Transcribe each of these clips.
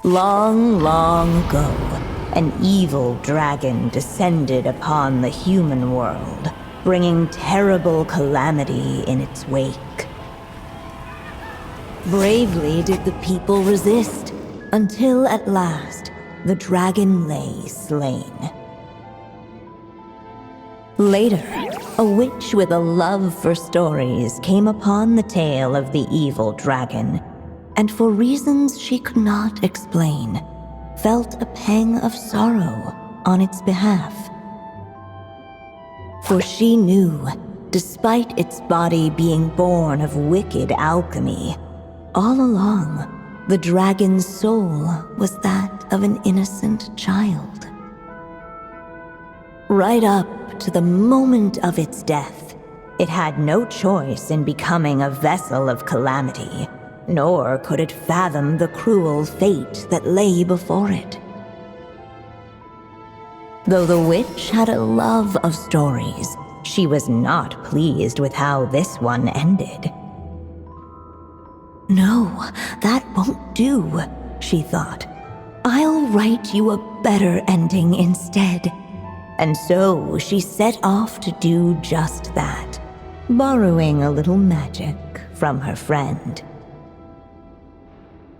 Long, long ago, an evil dragon descended upon the human world, bringing terrible calamity in its wake. Bravely did the people resist, until at last, the dragon lay slain. Later, a witch with a love for stories came upon the tale of the evil dragon, and for reasons she could not explain, felt a pang of sorrow on its behalf. For she knew, despite its body being born of wicked alchemy, all along, the dragon's soul was that of an innocent child. Right up to the moment of its death, it had no choice in becoming a vessel of calamity, nor could it fathom the cruel fate that lay before it. Though the witch had a love of stories, she was not pleased with how this one ended. "No, that won't do," she thought. "I'll write you a better ending instead." And so she set off to do just that, borrowing a little magic from her friend.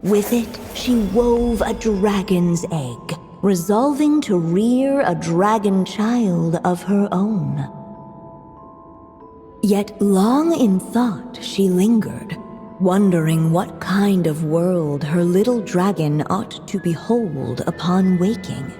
With it, she wove a dragon's egg, resolving to rear a dragon child of her own. Yet long in thought she lingered, wondering what kind of world her little dragon ought to behold upon waking.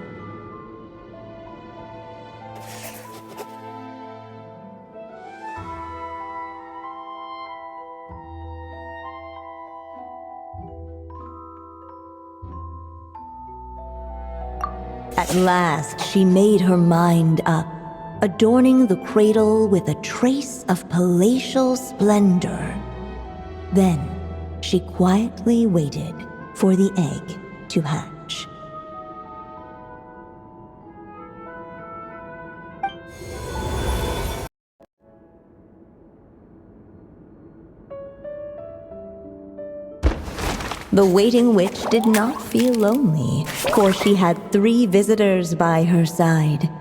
At last, she made her mind up, adorning the cradle with a trace of palatial splendor. Then, she quietly waited for the egg to hatch. The waiting witch did not feel lonely, for she had 3 visitors by her side.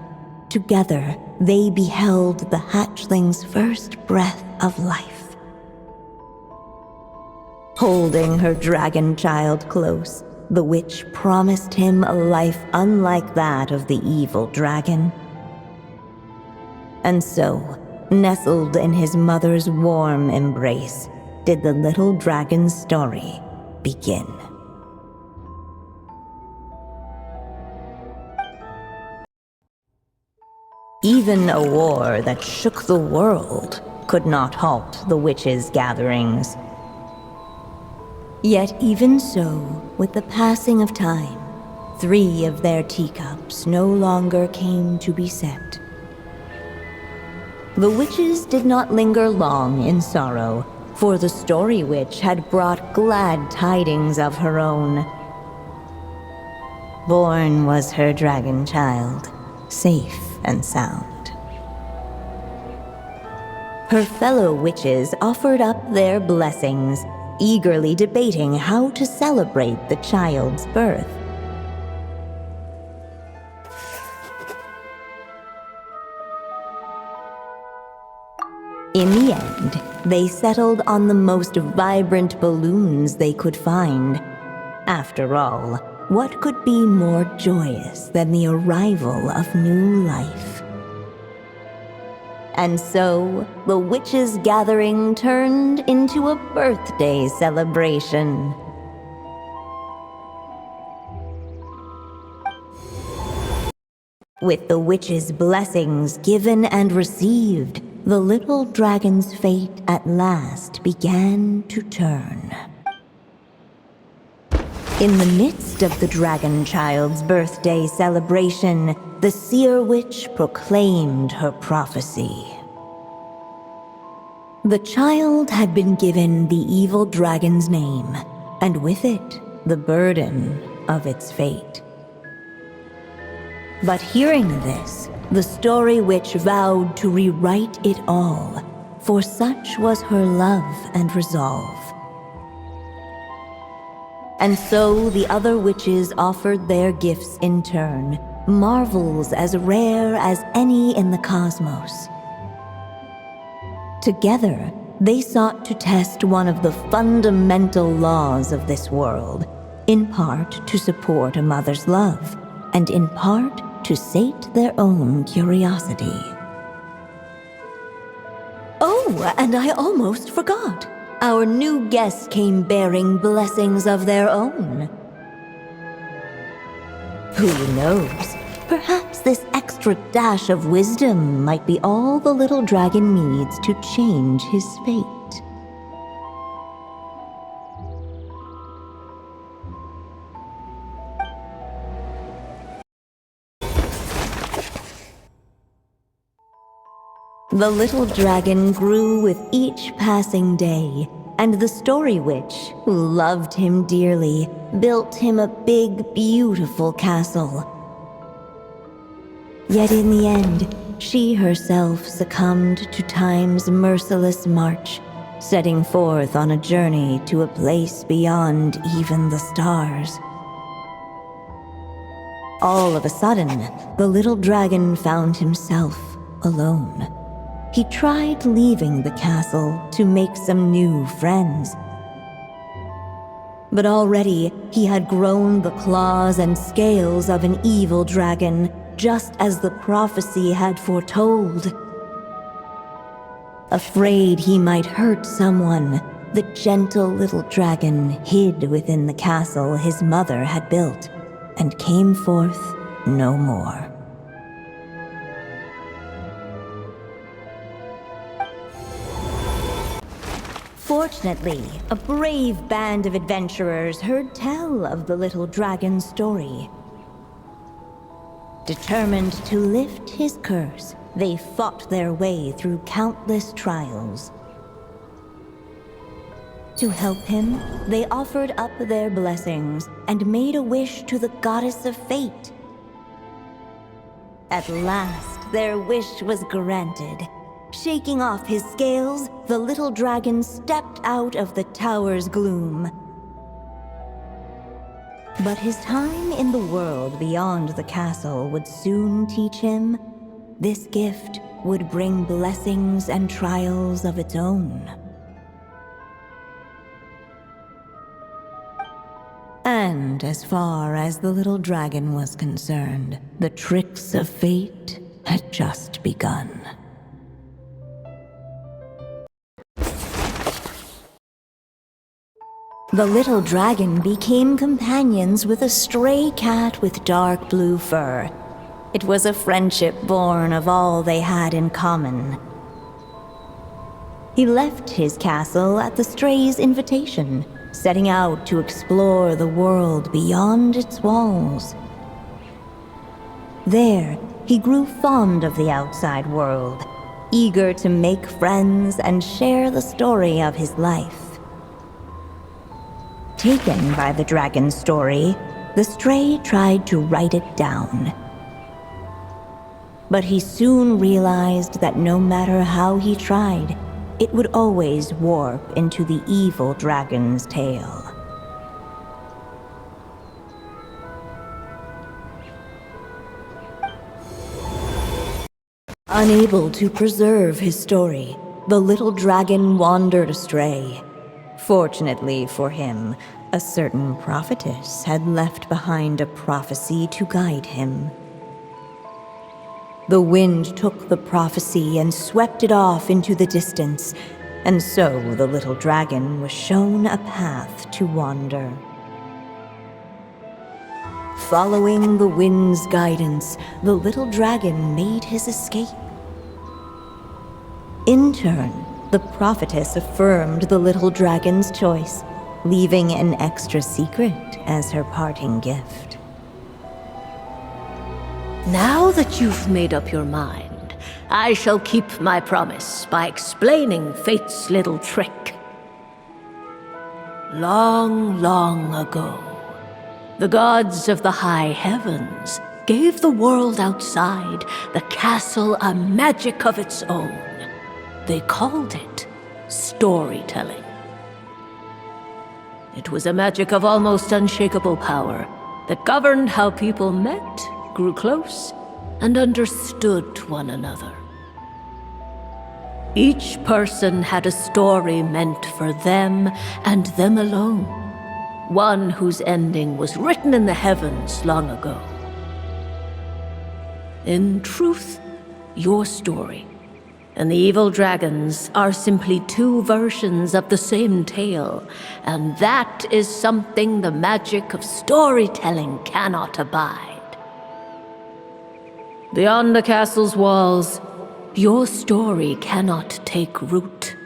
Together, they beheld the hatchling's first breath of life. Holding her dragon child close, the witch promised him a life unlike that of the evil dragon. And so, nestled in his mother's warm embrace, did the little dragon's story begin. Even a war that shook the world could not halt the witches' gatherings. Yet even so, with the passing of time, 3 of their teacups no longer came to be set. The witches did not linger long in sorrow, for the story witch had brought glad tidings of her own. Born was her dragon child, safe and sound. Her fellow witches offered up their blessings, eagerly debating how to celebrate the child's birth. In the end, they settled on the most vibrant balloons they could find. After all, what could be more joyous than the arrival of new life? And so, the witches' gathering turned into a birthday celebration. With the witches' blessings given and received, the little dragon's fate at last began to turn. In the midst of the dragon child's birthday celebration, the seer witch proclaimed her prophecy. The child had been given the evil dragon's name, and with it, the burden of its fate. But hearing this, the story witch vowed to rewrite it all, for such was her love and resolve. And so the other witches offered their gifts in turn, marvels as rare as any in the cosmos. Together, they sought to test one of the fundamental laws of this world, in part to support a mother's love, and in part to sate their own curiosity. Oh, and I almost forgot. Our new guests came bearing blessings of their own. Who knows? Perhaps this extra dash of wisdom might be all the little dragon needs to change his fate. The little dragon grew with each passing day, and the Story Witch, who loved him dearly, built him a big, beautiful castle. Yet in the end, she herself succumbed to time's merciless march, setting forth on a journey to a place beyond even the stars. All of a sudden, the little dragon found himself alone. He tried leaving the castle to make some new friends. But already he had grown the claws and scales of an evil dragon, just as the prophecy had foretold. Afraid he might hurt someone, the gentle little dragon hid within the castle his mother had built, and came forth no more. Fortunately, a brave band of adventurers heard tell of the little dragon's story. Determined to lift his curse, they fought their way through countless trials. To help him, they offered up their blessings and made a wish to the goddess of fate. At last, their wish was granted. Shaking off his scales, the little dragon stepped out of the tower's gloom. But his time in the world beyond the castle would soon teach him this gift would bring blessings and trials of its own. And as far as the little dragon was concerned, the tricks of fate had just begun. The little dragon became companions with a stray cat with dark blue fur. It was a friendship born of all they had in common. He left his castle at the stray's invitation, setting out to explore the world beyond its walls. There, he grew fond of the outside world, eager to make friends and share the story of his life. Taken by the dragon's story, the stray tried to write it down. But he soon realized that no matter how he tried, it would always warp into the evil dragon's tale. Unable to preserve his story, the little dragon wandered astray. Fortunately for him, a certain prophetess had left behind a prophecy to guide him. The wind took the prophecy and swept it off into the distance, and so the little dragon was shown a path to wander. Following the wind's guidance, the little dragon made his escape. In turn, the prophetess affirmed the little dragon's choice, leaving an extra secret as her parting gift. Now that you've made up your mind, I shall keep my promise by explaining fate's little trick. Long, long ago, the gods of the high heavens gave the world outside the castle a magic of its own. They called it storytelling. It was a magic of almost unshakable power that governed how people met, grew close, and understood one another. Each person had a story meant for them and them alone, one whose ending was written in the heavens long ago. In truth, your story and the evil dragons are simply two versions of the same tale, and that is something the magic of storytelling cannot abide. Beyond the castle's walls, your story cannot take root,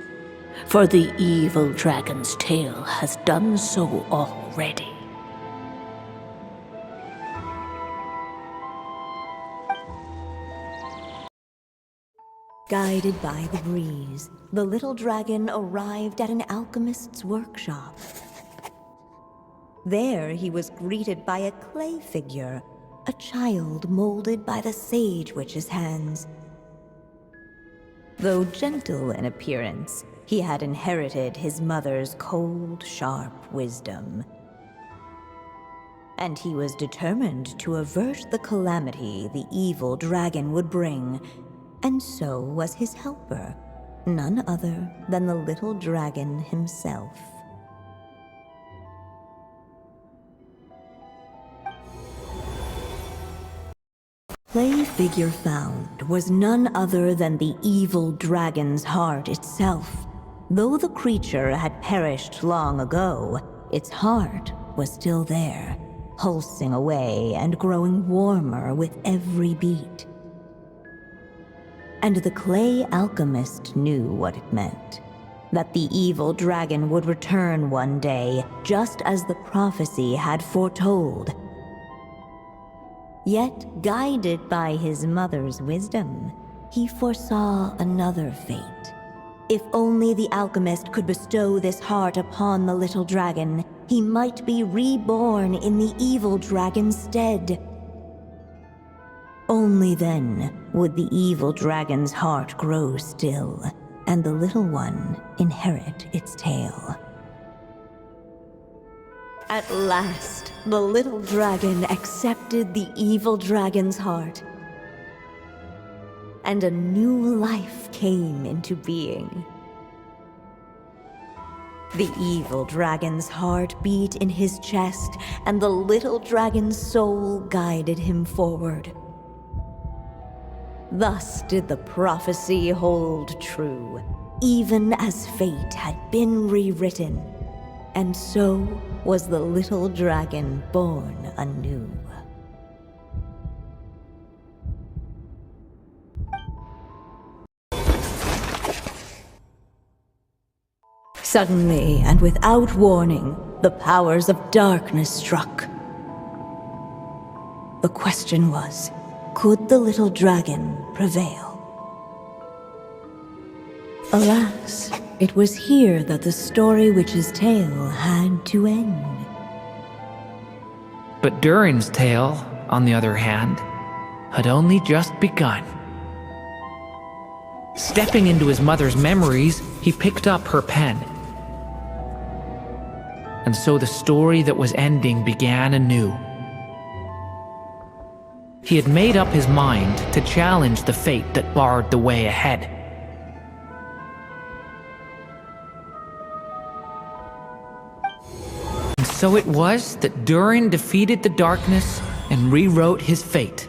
for the evil dragon's tale has done so already. Guided by the breeze, the little dragon arrived at an alchemist's workshop. There he was greeted by a clay figure, a child molded by the sage witch's hands. Though gentle in appearance, he had inherited his mother's cold, sharp wisdom. And he was determined to avert the calamity the evil dragon would bring, and so was his helper, none other than the little dragon himself. Clay figure found was none other than the evil dragon's heart itself. Though the creature had perished long ago, its heart was still there, pulsing away and growing warmer with every beat. And the clay alchemist knew what it meant. That the evil dragon would return one day, just as the prophecy had foretold. Yet, guided by his mother's wisdom, he foresaw another fate. If only the alchemist could bestow this heart upon the little dragon, he might be reborn in the evil dragon's stead. Only then would the evil dragon's heart grow still, and the little one inherit its tale. At last, the little dragon accepted the evil dragon's heart, and a new life came into being. The evil dragon's heart beat in his chest, and the little dragon's soul guided him forward. Thus did the prophecy hold true, even as fate had been rewritten, and so was the little dragon born anew. Suddenly, and without warning, the powers of darkness struck. The question was, could the little dragon prevail? Alas, it was here that the story witch's tale had to end. But Durin's tale, on the other hand, had only just begun. Stepping into his mother's memories, he picked up her pen. And so the story that was ending began anew. He had made up his mind to challenge the fate that barred the way ahead. And so it was that Durin defeated the darkness and rewrote his fate.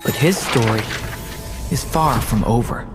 But his story is far from over.